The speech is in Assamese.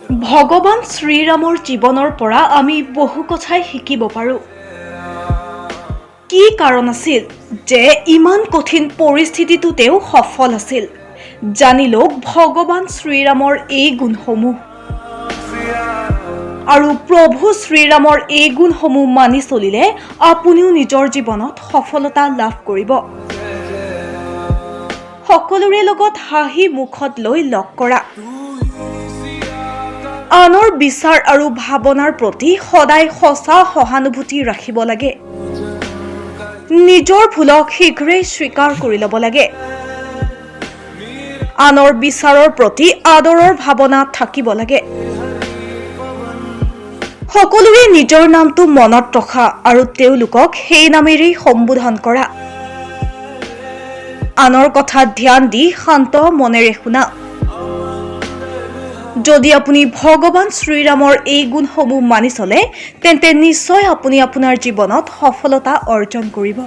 ভগৱান শ্ৰীৰামৰ জীৱনৰ পৰা আমি বহু কথাই শিকিব পাৰোঁ। কি কাৰণ আছিল যে ইমান কঠিন পৰিস্থিতিটো তেওঁ সফল আছিল? জানি লওক ভগৱান শ্ৰীৰামৰ এই গুণসমূহ। আৰু প্ৰভু শ্ৰীৰামৰ এই গুণসমূহ মানি চলিলে আপুনিও নিজৰ জীৱনত সফলতা লাভ কৰিব। সকলোৰে লগত হাঁহি মুখত লৈ লগ কৰা। আনৰ বিচাৰ আৰু ভাৱনাৰ প্ৰতি সদায় সঁচা সহানুভূতি ৰাখিব লাগে। নিজৰ ভুলক শীঘ্ৰেই স্বীকাৰ কৰি ল'ব লাগে। আনৰ বিচাৰৰ প্ৰতি আদৰৰ ভাৱনা থাকিব লাগে। সকলোৰে নিজৰ নামটো মনত ৰখা আৰু তেওঁলোকক সেই নামেৰেই সম্বোধন কৰা। আনৰ কথা ধ্যান দি শান্ত মনেৰে শুনা। যদি আপুনি ভগৱান শ্ৰীৰামৰ এই গুণসমূহ মানি চলে তেন্তে নিশ্চয় আপুনি আপোনাৰ জীৱনত সফলতা অৰ্জন কৰিব।